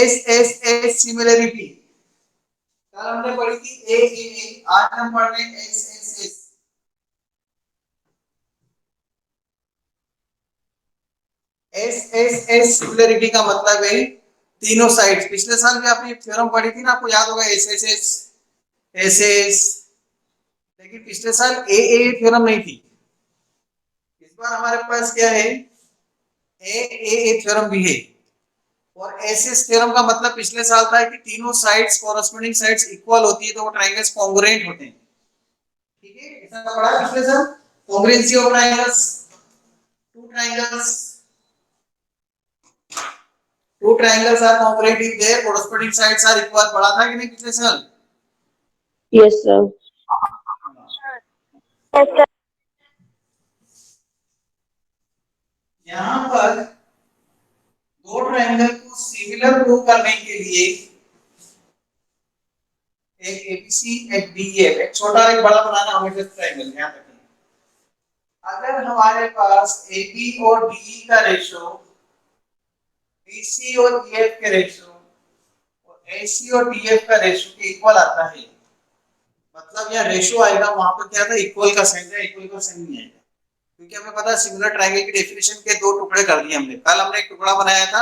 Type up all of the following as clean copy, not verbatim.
S S S similarity कल हमने पढ़ी थी ए, आज हम पढ़ रहे हैं S S S. S S S similarity का मतलब है तीनों साइड्स। पिछले साल भी आपने थ्योरम पढ़ी थी ना, आपको याद होगा एस एस एस एस, लेकिन पिछले साल ए थ्योरम नहीं थी। इस बार हमारे पास क्या है, ए थ्योरम भी है। और एस एस थ्योरम का मतलब पिछले साल था कि तीनों साइड्स कोरस्पोंडिंग साइड्स इक्वल होती है तो वो ट्रायंगल्स कॉन्ग्रुएंट होते हैं। ठीक है, ऐसा पढ़ा पिछले साल, congruency of triangles, two triangles are congruent if their corresponding sides are equal. पढ़ा था कि नहीं पिछले साल? Yes sir. यहाँ पर दो ट्रायंगल को सिमिलर प्रूव करने के लिए एक एबीसी एक डीएफ, एक छोटा एक बड़ा बनाना हमेशा ट्रायंगल, ध्यान रखना। अगर हमारे पास AB और DE का रेशो BC और EF के रेशो और AC और DF का रेशो के इक्वल आता है, मतलब यह रेशो आएगा, वहां पर क्या था, इक्वल का साइन है, इक्वल का साइन नहीं आएगा। क्योंकि हमें पता है सिमिलर ट्रायंगल की डेफिनेशन के दो टुकड़े कर दिए हमने। कल हमने एक टुकड़ा बनाया था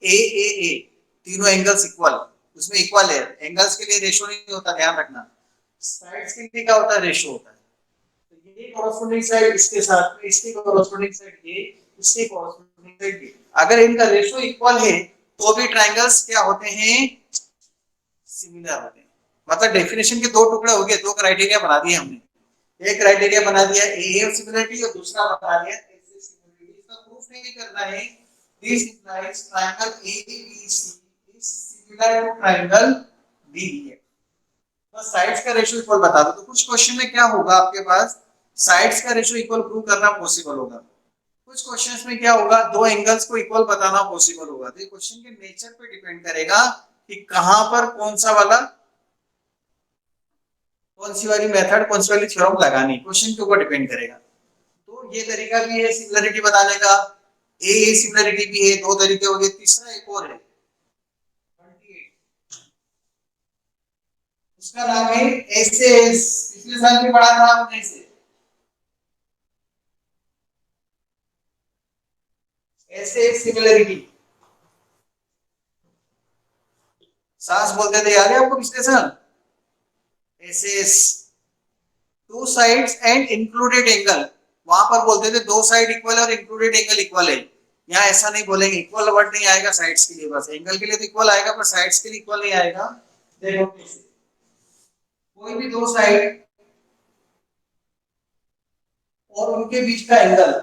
ए, तीनों एंगल्स इक्वल, उसमें इक्वल है, एंगल्स के लिए रेशो नहीं होता, ध्यान रखना। साइड्स के लिए क्या होता है, रेशो होता है। तो ये कॉरस्पोंडिंग साइड इसके साथ में, इसकी कॉरस्पोंडिंग साइड ये, इसकी कॉरस्पोंडिंग साइड ये, अगर इनका रेशो इक्वल है तो भी ट्रायंगल्स क्या होते हैं, सिमिलर होते हैं। मतलब डेफिनेशन के दो टुकड़े हो गए, दो क्राइटेरिया बना दिए हमने। एक क्राइटेरिया बना दिया ए सिमिलरिटी और दूसरा बना दिया एस सिमिलरिटी। इसका प्रूफ नहीं करना है, this implies triangle ABC is similar to triangle DEF. बस साइड्स का रेशियो इक्वल बता दो। तो कुछ क्वेश्चन में क्या होगा, आपके पास साइड्स का रेशियो इक्वल प्रूव करना पॉसिबल होगा, कुछ क्वेश्चंस में क्या होगा, दो एंगल्स को इक्वल बताना पॉसिबल होगा। तो ये क्वेश्चन के नेचर पे डिपेंड करेगा कि कहां पर कौन सा वाला, कौन सी वाली मेथड, कौन सी वाली थ्योरम लगानी, क्वेश्चन के ऊपर डिपेंड करेगा। तो ये तरीका भी है सिमिलरिटी बताने का, ए सिमिलरिटी भी है, दो तरीके हो गए, तीसरा एक और है 28, उसका नाम है एसएस। पिछले साल भी पढ़ा था आपने इसे, एसएस सिमिलरिटी। सास बोलते थे, याद है आपको पिछले साल? SS two sides and included angle, वहां पर बोलते थे दो साइड इक्वल और इंक्लूडेड एंगल इक्वल है। यहाँ ऐसा नहीं बोलेंगे, इक्वल वर्ड नहीं आएगा साइड्स के लिए, बस एंगल के लिए तो इक्वल आएगा पर साइड्स के लिए इक्वल नहीं आएगा। देखो कोई भी दो साइड और उनके बीच का एंगल,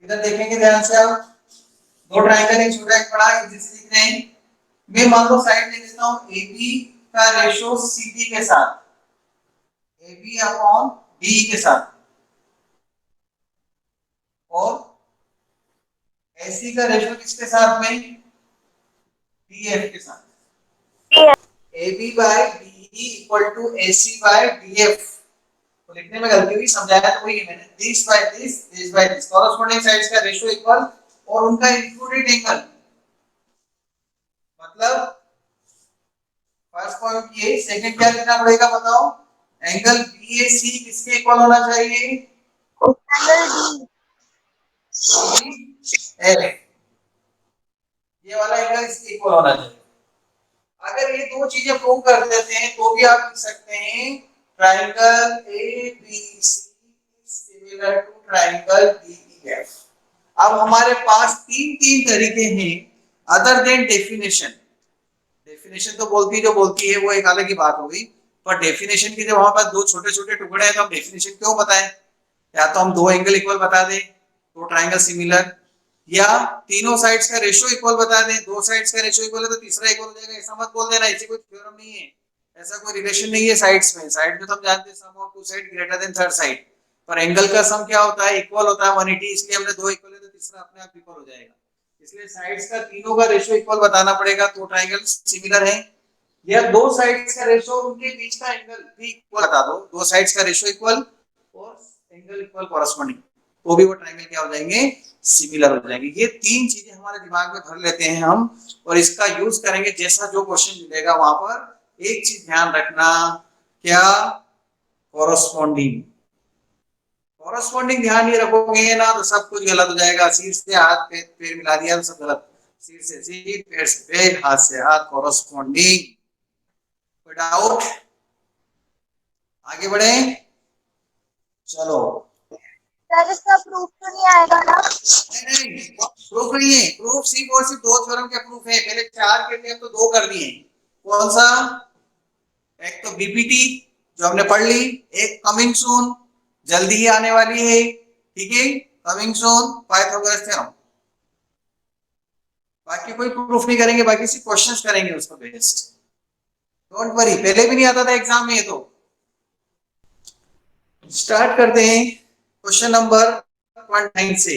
इधर देखेंगे ध्यान से आप, दो ट्रायंगल, एक छोटा एक बड़ा, जैसे दिख रहे हैं। मैं मान लो साइड ले लेता हूं AB का रेशो CD के साथ, AB अपॉन DE के साथ, और AC का रेशो किसके साथ में, DF के साथ। AB by DE equal to AC by DF। तो लिखने में गलती हुई, समझाया तो वही है मैंने, this by this by this, corresponding sides का रेशो इक्वल और उनका इंक्लूडेड एंगल। मतलब फर्स्ट पॉइंट ये, सेकंड क्या लिखना पड़ेगा बताओ, एंगल BAC किसके इक्वल होना चाहिए, एंगल ये वाला एंगल इसके इक्वल होना चाहिए। अगर ये दो चीजें प्रूव कर देते हैं तो भी आप लिख सकते हैं triangle ABC similar to triangle DEF। अब हमारे पास तीन तरीके हैं अदर देन डेफिनेशन। डेफिनेशन तो बोलती है जो बोलती है, वो एक अलग ही बात हो गई, पर डेफिनेशन की जब हमारे पास दो छोटे छोटे टुकड़े हैं तो हम डेफिनेशन क्यों बताएं? या तो हम दो एंगल इक्वल बता दें तो ट्रायंगल सिमिलर, या तीनों साइड्स का रेशियो इक्वल बता दें, दो साइड्स का रेशियो इक्वल है तो तीसरा इक्वल हो जाएगा। ऐसा मत बोल देना, ऐसी कोई थ्योरम नहीं है, ऐसा कोई रिलेशन नहीं है साइड्स में। साइड में तो हम जानते हैं sum of two side greater than third side, पर एंगल का सम क्या होता है, इक्वल होता है 180, इसलिए हमने दो इक्वल है तो तीसरा अपने आप इक्वल हो जाएगा। इसलिए साइड्स का तीनों का रेशियो इक्वल बताना पड़ेगा तो ट्रायंगल सिमिलर है, या दो साइड्स का रेशियो उनके बीच का एंगल भी इक्वल बता दो, दो साइड्स का रेशियो इक्वल और एंगल इक्वल कॉरस्पॉन्डिंग, तो भी वो ट्रायंगल क्या हो जाएंगे, सिमिलर हो जाएंगे। ये तीन चीजें हमारे दिमाग में भर लेते हैं हम, और इसका यूज करेंगे जैसा जो क्वेश्चन मिलेगा वहां पर। एक चीज ध्यान रखना, क्या, कॉरस्पॉन्डिंग। कॉरस्पॉन्डिंग ध्यान नहीं रखोगे ना तो सब कुछ गलत हो जाएगा। सिर से हाथ, पैर मिला दिया तो सब गलत। सिर से सिर, पैर से पैर, हाथ से हाथ, कॉरस्पॉन्डिंग। कोई डाउट? आगे बढ़े, चलो। सर इसका प्रूफ तो नहीं आएगा ना? नहीं, प्रूफ नहीं है। प्रूफ सिर्फ और सिर्फ दो थ्योरम के प्रूफ है। पहले चार के थे, अब तो दो कर दिए। कौन सा? एक तो बीपीटी जो हमने पढ़ ली, एक कमिंग सून जल्दी ही आने वाली है, ठीक है, कमिंग सून पाइथागोरस थ्योरम। बाकी कोई प्रूफ नहीं करेंगे, बाकी सिर्फ क्वेश्चंस करेंगे उसको बेस्ड। डोंट वरी, पहले भी नहीं आता था एग्जाम में ये तो। स्टार्ट करते हैं क्वेश्चन नंबर 19 से।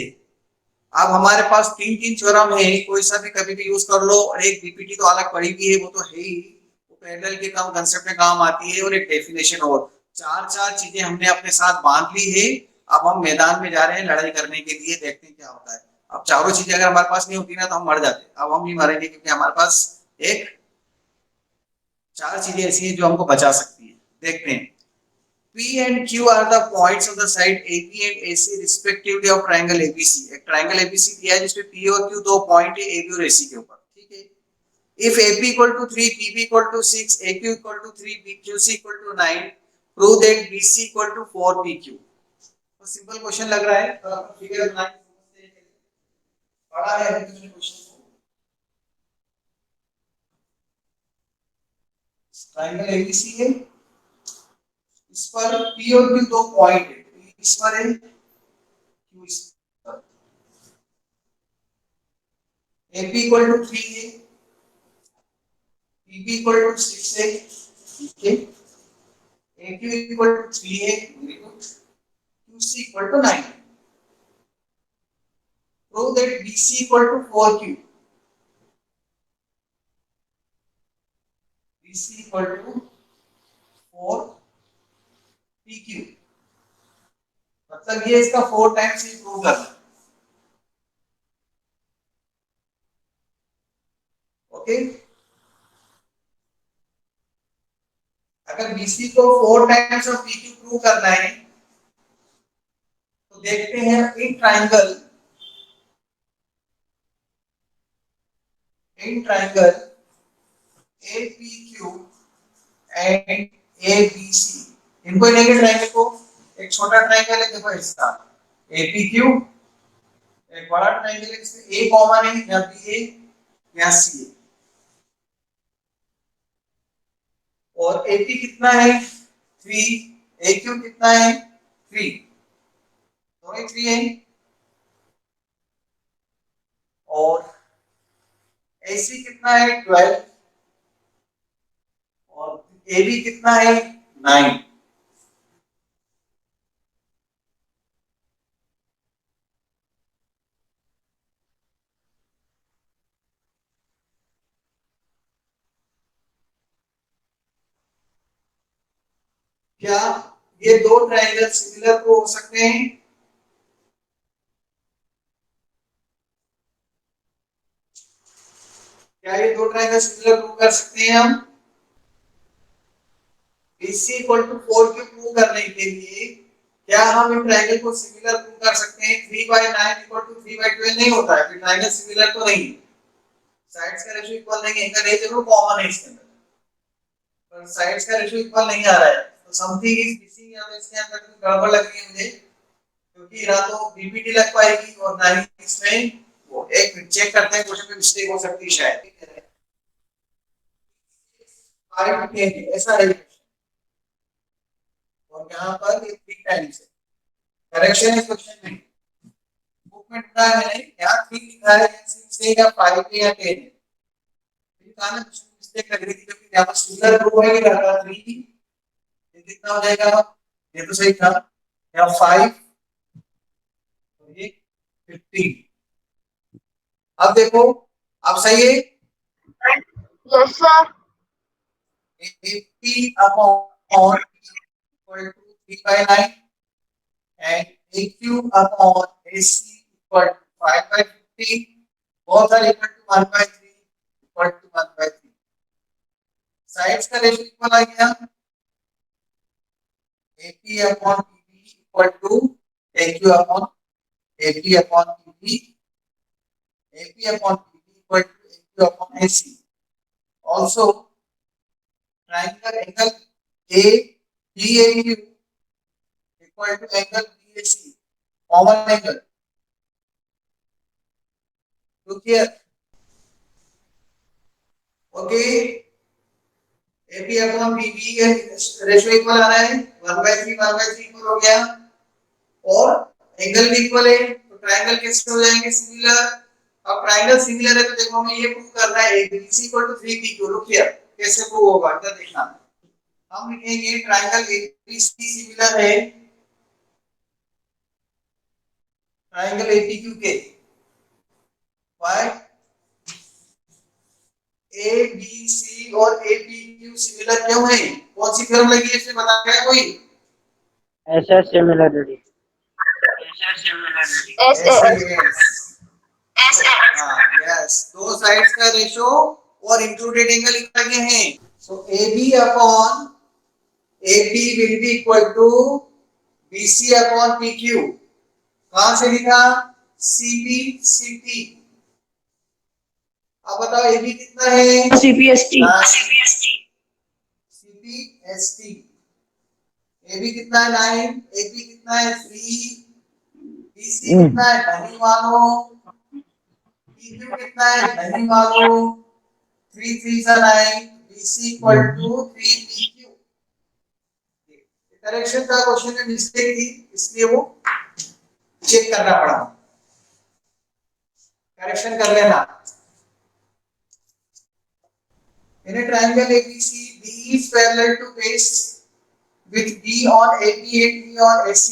अब हमारे पास तीन तीन थ्योरम है, कोई सा भी कभी भी यूज कर लो, और एक बीपीटी तो अलग पड़ी भी है, वो तो है ही, वो पैरेलल के काम कंसेप्ट में काम आती है, और एक डेफिनेशन। और चार चार चीजें हमने अपने साथ बांध ली है। अब हम मैदान में जा रहे हैं लड़ाई करने के लिए, देखते हैं क्या होता है। अब चारों चीजें अगर हमारे पास नहीं होती ना तो हम मर जाते। अब हम नहीं मरेंगे, क्योंकि हमारे पास एक चार चीजें ऐसी हैं जो हमको बचा सकती हैं। देखते हैं। P and Q are the points of the side AP and AC respectively of triangle ABC। एक ट्रायंगल ABC दिया है जिसमें P और Q दो पॉइंट है AB और AC के ऊपर, ठीक है। If AP equal to 3, PB equal to 6, AQ equal to 3, BQC equal to 9, prove that BC equal to 4 PQ। तो सिंपल क्वेश्चन लग रहा है, तो आप फिगर बना के समझते हैं। पढ़ा है अभी तुमने क्वेश्चन को। ट्रायंगल ABC है, इस पर P और Q दो पॉइंट है, इस पर है Q इस पर। AP equal to 3 है, PB equal to 6 है, ठीक है, AQ equal to 3 है, very good, QC equal to 9। Prove that BC equal to 4Q। BC equal to 4PQ। मतलब ये इसका 4 टाइम्स ही प्रूव करना है। ओके, अगर BC को 4 टाइम्स ऑफ PQ प्रूव करना है तो देखते हैं in triangle APQ and ABC, इनको लेंगे ट्रायंगल को। एक छोटा ट्रायंगल है, देखो इसका APQ, एक बड़ा ट्रायंगल है इसमें A कॉमन है, यहाँ B है, यहाँ C है, और AP कितना है 3, AQ कितना है 3, दोनों 3 है, और AC कितना है 12, और AB कितना है 9। क्या ये दो ट्रायंगल सिमिलर को हो सकते हैं? क्या ये दो ट्रायंगल सिमिलर प्रूव कर सकते हैं हम? BC इक्वल टू 4 के प्रूव करने के लिए क्या हम इन ट्रायंगल को सिमिलर प्रूव कर सकते हैं? 3/9 इक्वल टू 3/12 नहीं होता है, फिर ट्रायंगल सिमिलर तो नहीं है। साइड्स का रेशियो इक्वल नहीं है, इनका रेशियो जरूर कॉमन है इसके अंदर, पर साइड्स का रेशियो इक्वल नहीं आ रहा है। तो समथिंग इज मिसिंग, या तो इसके अंदर कुछ गड़बड़ लग रही है मुझे, क्योंकि ना तो बीपीटी लग पाएगी और ना ही इसमें वो। एक चेक करते हैं, क्वेश्चन में मिस्टेक हो सकती है शायद। ऐसा है, और यहाँ पर ये 3 टाइम्स है। करेक्शन इस क्वेश्चन में बुक में ढूंढा है मैंने, यहाँ 3 लिखा है, 6 है या 5 है या 10 है। ये कहा ना मिस्टेक लग रही थी, क्योंकि यहाँ पर सिंगल रो है, ये लगा 3, ये कितना हो जाएगा, ये तो सही था, या 5, ये 15। अब देखो, अब सही है। Yes sir. AP upon equal to 3/9 and AQ upon AC equal to 5/50, both are equal to 1/3 equal to 1/3. Sides का रेशियो इक्वल आ गया, AP upon PB equal to AQ upon AP upon PB, AP upon PB equal to AQ upon AC. Also, triangle angle ABAQ equal to angle BAC, common angle. Look here. Okay. AP upon BB का ratio equal आ रहा है 1/3 equal हो गया और angle भी equal है तो triangle कैसे हो जाएंगे सिमिलर। अब ट्रायंगल सिमिलर है तो देखो हमें ये प्रूव करना है ABC equal to 3PQ। Look here कैसे प्रूव होगा इधर देखना। हम लिखेंगे ट्रायंगल ABC सिमिलर है ट्रायंगल APQ के। व्हाई ABC और APQ सिमिलर क्यों है? कौन सी थ्योरम लगी है इसमें बताया कोई? SS similarity. यस दो साइड्स का रेशियो और इंक्लूडेड एंगल लिखा गया है। So AB upon AP will be equal to BC upon PQ। कहां से लिखा? CB CT। अब बताओ AB कितना है? CPST. CPST। AB कितना है? 9। AP कितना है? 3। BC कितना है? नहीं मालूम। PQ कितना है? नहीं मालूम। 3 3 9। BC equal to 3PQ। Correction का क्वेश्चन में मिस्टेक थी इसलिए वो चेक करना पड़ा। करेक्शन कर लेना। In a triangle ABC, D is parallel to base with B on AB and B on AC.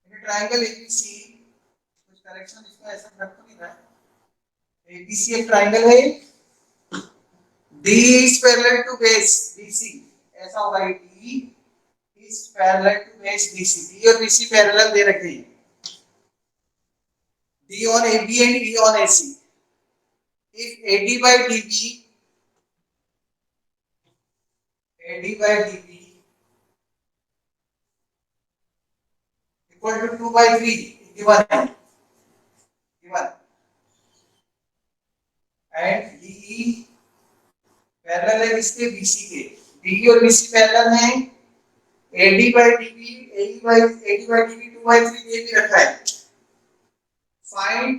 In a triangle ABC, कुछ करेक्शन इसका ऐसा कर तो नहीं रहा है। ABC एक ट्रायंगल है, D is parallel to base BC, ऐसा होगा D is parallel to base BC। D और BC पैरेलल दे रखे हैं। D on AB and E on AC. If AD by DB equal to 2/3 given है, given, and DE parallel है किसके? BC के। DE और BC पैरेलल हैं। AD by DB, AD by DB 2/3 ये भी रखा है। फाइंड,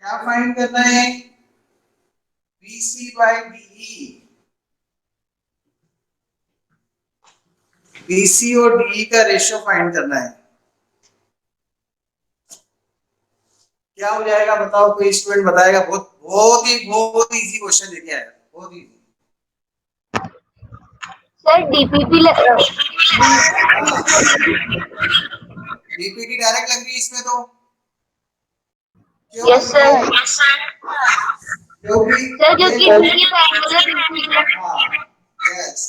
क्या फाइंड करना है? BC by DE। BC और DE का रेशियो फाइंड करना है। क्या हो जाएगा बताओ? कोई स्टूडेंट बताएगा? बहुत इजी क्वेश्चन लेके आया, बहुत easy. Sir DPP DPT direct लग रही है इसमें तो। क्यों? Yes sir. क्योंकि सर क्योंकि D parallel yes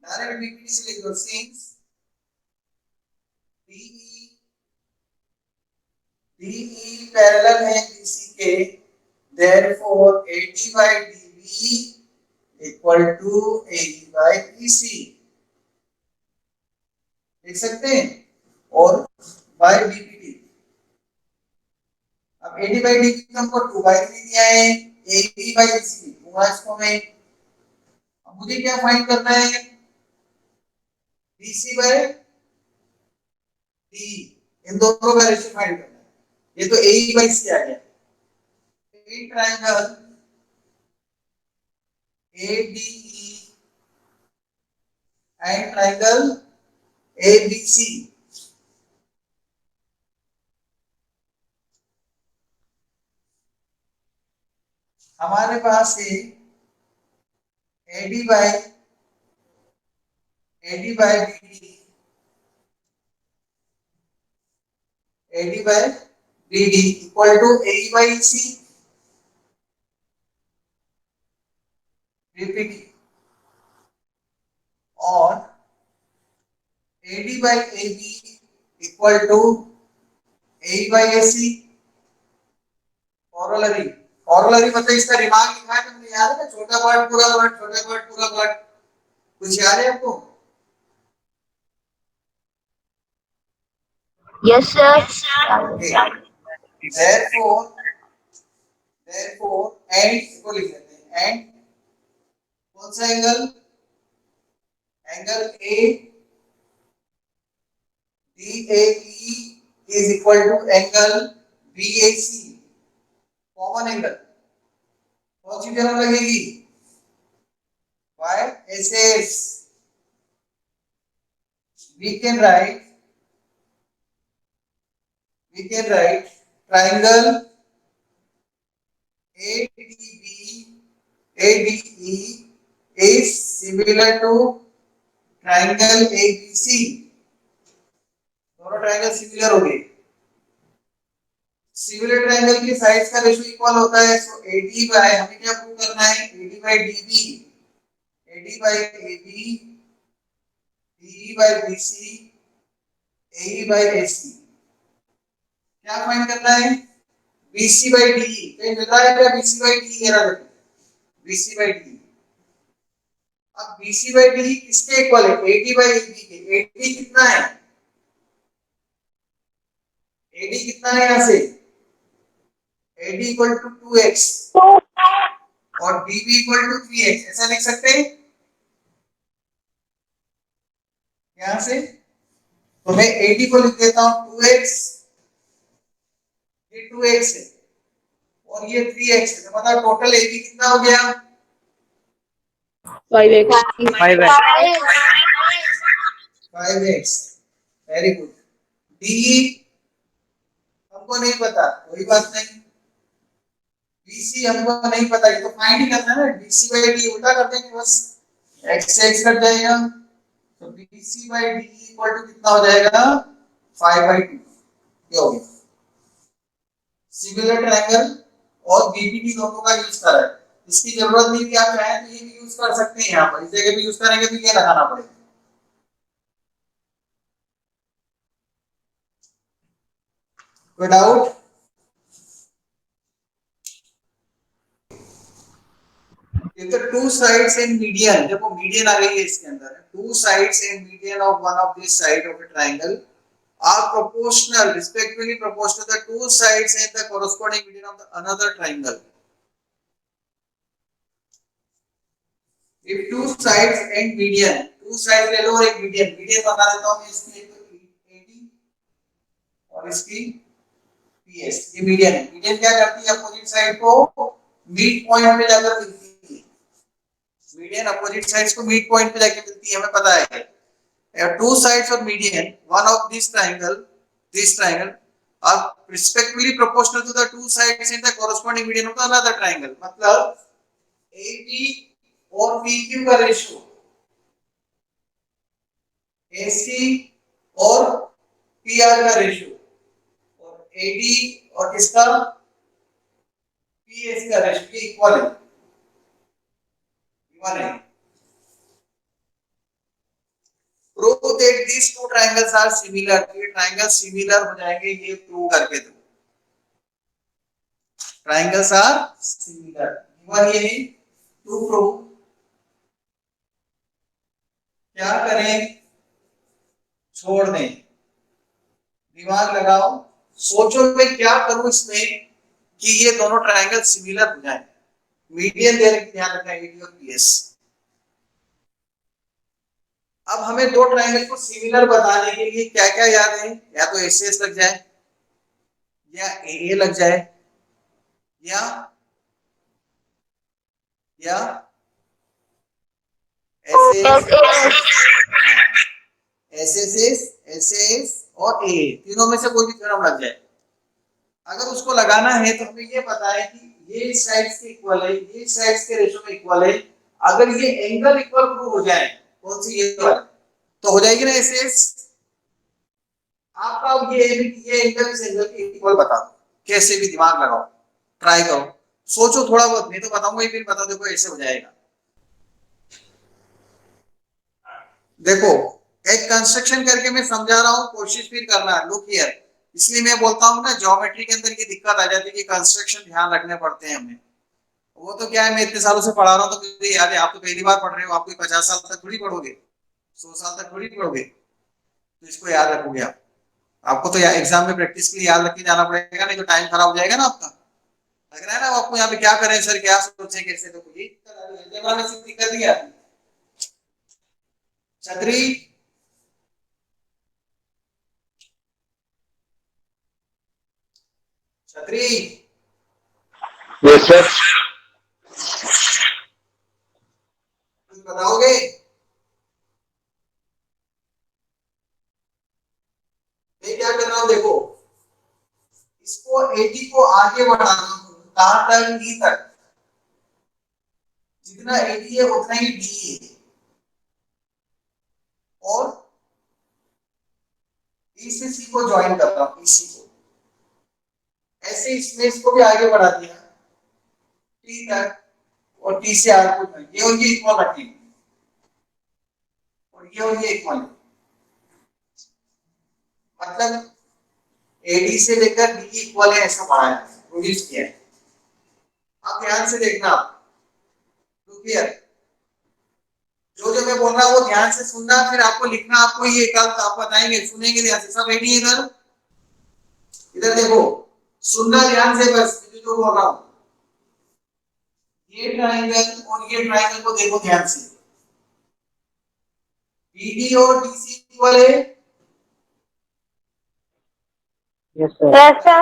direct DPT से लिख दो। सिंस DE पैरेलल है BC के, therefore AD by DB equal to AD by BC लिख सकते हैं। और by DPT, अब AD by DB हमको 2/3 दिया है, AD by BC दूंगा इसको मैं। अब मुझे क्या फाइंड करना है? BC by DE, इन दोनों का रेशियो फाइंड करना है। ये तो AE by C आ गया। Triangle ADE and triangle ABC, हमारे पास है AD by BD, AD by BD equal to AE by C, BPD, और AD by AB equal to AE by AC। Corollary, corollary मतलब इसका रिमार्क लिखा है तुमने, याद है ना? छोटा वर्ड पूरा वर्ड, छोटा वर्ड पूरा वर्ड, कुछ याद है आपको? Yes, sir. Okay, therefore and को लिख लेते हैं, एंड कौन सा angle? Angle A DAE is equal to angle BAC, common angle. कौन सी जगह लगेगी? By SS। we can write triangle ADE is similar to triangle ABC। दोनों ट्रायंगल सिमिलर हो गए। सिमिलर ट्रायंगल की साइड्स का रेशियो इक्वल होता है, सो AD बाय, हमें क्या प्रूव करना है? AD by DB, AD by AB, DE by BC, AE by AC। क्या फाइंड करना है? BC by DE। कहीं मिल रहा है क्या BC बाय DE? ये रहा BC बाय DE। अब BC बाय DE किसके इक्वल है? AD बाय AB के। AD कितना है? AD कितना है यहां से? AD इक्वल टू 2x और BB इक्वल टू 3x, ऐसा लिख सकते हैं यहां से। तो मैं AD को लिख देता हूं 2x, ये 2x है और ये 3x है, तो मतलब टोटल AB कितना हो गया? 5x 5x 5x। Very good. DE हमको नहीं पता, कोई बात नहीं। BC हमको नहीं पता, ये तो फाइंड ही करना है ना। BC बाय D उल्टा कर देंगे बस, x से x कट जाएगा, तो BC by D equal to कितना हो जाएगा? 5/2। ये हो गया। सिमिलर ट्रायंगल और BBD दोनों का यूज कर रहा है, इसकी जरूरत नहीं कि आप चाहें तो ये भी यूज कर सकते हैं। यहाँ पर इस जगह भी यूज करेंगे तो ये लगाना पड़ेगा। कोई doubt? If the two sides and median, देखो मीडियन आ गई है इसके अंदर, two sides and median of one of these side of a triangle are proportional, respectively proportional to the two sides and the corresponding median of the another triangle. If two sides and median, two sides ले लो और एक median, median बता देता हूँ मैं इसकी, एक तो AD और इसकी PS, ये median है। median क्या करती है? अपोजिट साइड को मीड पॉइंट पे जाकर मिलती है। मीडियन अपोजिट साइड्स को मीड पॉइंट पे जाके मिलती है, हमें पता है। Two sides of median one of this triangle are respectively proportional to the two sides in the corresponding median of another triangle। मतलब AB और PQ का रेशियो, AC और PR का रेशियो, और AD और इसका PS का रेशियो इक्वल है। Prove that these two triangles are similar। ये ट्रायंगल सिमिलर हो जाएंगे, ये प्रूव करके दो। ट्रायंगल्स आर सिमिलर, गिवन ये है। टू प्रूव क्या करें? छोड़ दें, दिमाग लगाओ, सोचो मैं क्या करूं इसमें कि ये दोनों ट्रायंगल सिमिलर हो जाएं। मीडियन देने की ध्यान रखना, AD और PS। अब हमें दो ट्रायंगल को सिमिलर बताने के लिए क्या क्या याद है? या तो SS लग जाए, या AA लग जाए, या SS और AA, तीनों में से कोई भी थ्योरम लग जाए। अगर उसको लगाना है तो हमें ये पता है कि ये साइड्स के इक्वल है, ये साइड्स के रेशियो में इक्वल है। अगर ये एंगल इक्वल प्रूव हो जाए, कौन सी? ये वाला, तो हो जाएगी ना SS। आपका ये एंगल इस एंगल के इक्वल बता दो, कैसे भी दिमाग लगाओ, ट्राई करो, सोचो थोड़ा बहुत, नहीं तो बताऊंगा ही, फिर बता देखो ऐसे हो जाएगा। देखो एक कंस्ट्रक्शन करके मैं समझा रहा हूँ, कोशिश फिर करना, लुक हियर। इसलिए मैं बोलता हूँ ना, ज्योमेट्री के अंदर ये दिक्कत आ जाती है कि कंस्ट्रक्शन ध्यान रखने पड़ते हैं हमें। वो तो क्या है, मैं इतने सालों से पढ़ा रहा हूँ तो मुझे याद है। आप तो पहली बार पढ़ रहे हो, आप कोई 50 साल तक थोड़ी पढ़ोगे, 100 साल तक थोड़ी पढ़ोगे, तो इसको याद रखोगे आप। आपको तो एग्जाम में प्रैक्टिस के लिए याद रख के जाना पड़ेगा, नहीं तो टाइम खराब हो जाएगा ना आपका। लग रहा है ना आपको यहाँ पे क्या करें सर, क्या सोचे कैसे, तो ये अलजेब्रा में सिर्फ दिक्कत नहीं आती। छतरी, छतरी यस सर। कुछ बताओगे? मैं क्या कर रहा हूँ देखो, इसको 80 को आगे बढ़ा रहा हूँ, कहां तक, ई तक। जितना 80 है उतना ही डी है, और ई से सी को ज्वाइन कर रहा हूँ, इसी को ऐसे, इसमें इसको भी आगे बढ़ा दिया टी तक, और टी से आर को ये और ये इक्वल रखेंगे, और ये इक्वल, मतलब एडी से लेकर डी इक्वल है, ऐसा बढ़ाया प्रोड्यूस किया है। आप ध्यान से देखना, क्लियर, जो जो मैं बोल रहा हूँ वो ध्यान से सुनना, फिर आपको लिखना, आपको ये कल आप बताएंगे, सुनेंगे ध्यान से, सब एडी इधर, इधर देखो, सुनना ध्यान से बस, जो बोल रहा हूँ। ये ट्राइंगल और ये ट्राइंगल को देखो ध्यान से, बीडी और डीसी इक्वल है। Yes sir.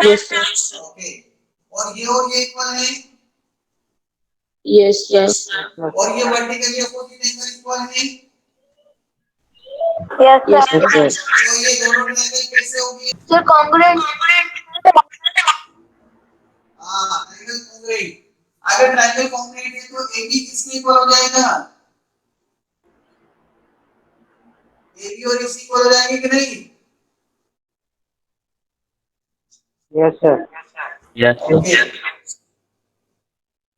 Yes, sir. Okay, और ये इक्वल है, Yes, sir. और ये वर्टिकली अपोजिट एंगल इक्वल है। Yes, yes sir. सर। तो ये दोनों ट्रायंगल कैसे होंगे? Sir, congruent. हाँ, ट्रायंगल कॉन्ग्रुएंट। अगर ट्रायंगल कॉन्ग्रुएंट है तो एबी किसके इक्वल हो जाएगा? एबी और एसी इक्वल हो जाएंगे कि नहीं? Yes sir. यस ओके,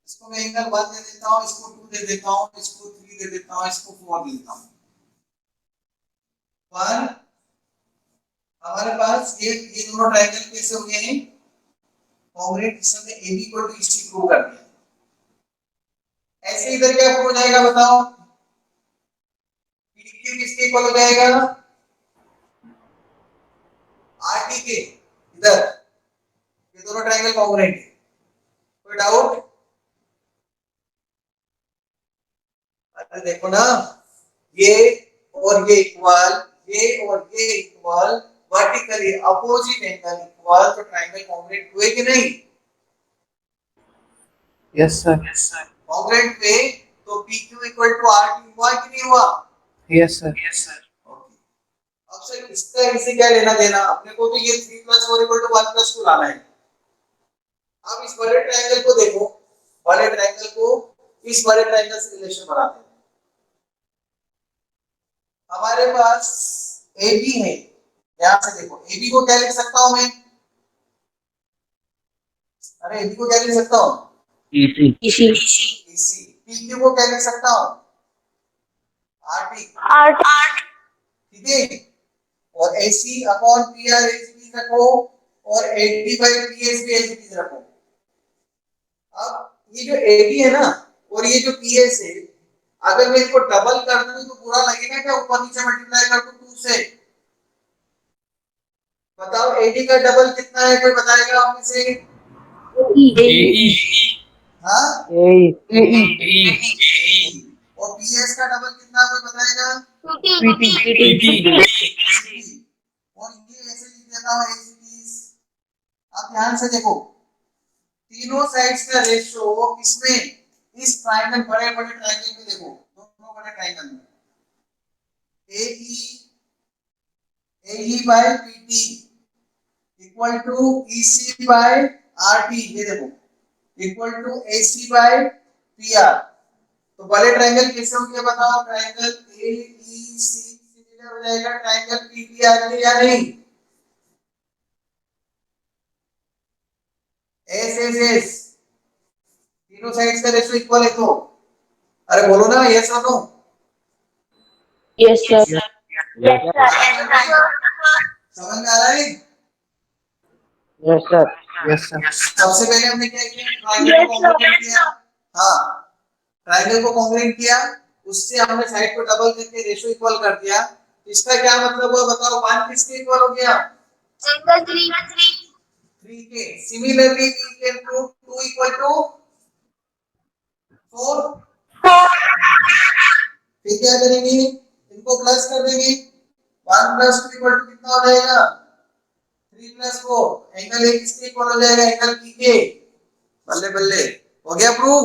इसको मैं एंगल 1 दे देता हूँ, इसको 2 दे देता हूँ, इसको 3 दे देता हूँ, इसको 4 दे देता हूँ। 1, हमारे पास ये दोनों ट्रायंगल कैसे हो गए हैं? कॉन्ग्रुएंट, इसमें AB equal to EC prove कर दिया। ऐसे इधर क्या हो जाएगा बताओ? पीक्यू किसके इक्वल हो जाएगा? आरटी के, इधर ये दोनों ट्रायंगल कॉन्ग्रुएंट है, कोई डाउट? अरे देखो ना, ये और ये इक्वल, ये और ये equal, vertically opposite angle equal, तो ट्रायंगल कॉन्ग्रुएंट हुए कि नहीं? Yes sir. कॉन्ग्रुएंट पे तो PQ इक्वल टू RT हुआ कि नहीं हुआ? Yes sir. ओके, अब सर इसका इसे क्या लेना देना? अपने को तो ये 3 + 4 = 1 + 2 लाना है। अब इस बड़े ट्रायंगल को देखो, बड़े ट्रायंगल को इस बड़े ट्रायंगल से रिलेशन बनाते हैं। हमारे पास AB है, ध्यान से देखो, AB को क्या लिख सकता हूं मैं? अरे AB को क्या लिख सकता हूं? इसी EC। PQ को क्या लिख सकता हूं? RT। Art. ठीक है, और AC अपॉन PR एच रखो, और 80/PS भी एच रखो। अब ये जो AB है ना, और ये जो PS है, अगर मैं इसको डबल कर दूं तो बुरा लगेगा क्या? ऊपर नीचे मल्टीप्लाई कर दूं 2 से, बताओ 80 का डबल कितना है? कोई बताएगा आप में से? हाँ, ए और PS का डबल कितना, कोई बताएगा? और ये ऐसे लिख देता हूं ACTs। अब ध्यान से देखो, तीनों साइड्स का रेशियो किसमें? इस ट्रायंगल, बड़े बड़े ट्रायंगल में देखो, दोनों बड़े ट्रायंगल में AE/PT इक्वल टू EC/RT, ये देखो, इक्वल टू AC/PR। तो बड़े ट्रायंगल कैसे होंगे बताओ? ट्रायंगल AEC सिमिलर हो जाएगा ट्रायंगल PPR के, या नहीं? एस तीनों साइड्स का रेशियो इक्वल है तो, अरे बोलो ना यस और no. Yes, sir. Yes, sir. समझ में आ रहा है? Yes, sir. Yes, sir. सबसे पहले हमने क्या किया, ट्रायंगल को कॉन्ग्रुएंट किया। हाँ, ट्रायंगल को कॉन्ग्रुएंट किया, उससे हमने साइड को डबल करके रेशियो इक्वल कर दिया। इसका क्या मतलब हुआ बताओ, 1 किसके इक्वल हो गया? 3 के। Similarly we can prove 2 equal to 4। फिर क्या करेंगे, इनको प्लस कर देंगे। 1 प्लस 2 इक्वल टू कितना हो जाएगा? 3 प्लस 4। एंगल ए किसके इक्वल हो जाएगा? एंगल पी के। बल्ले बल्ले, हो गया प्रूव।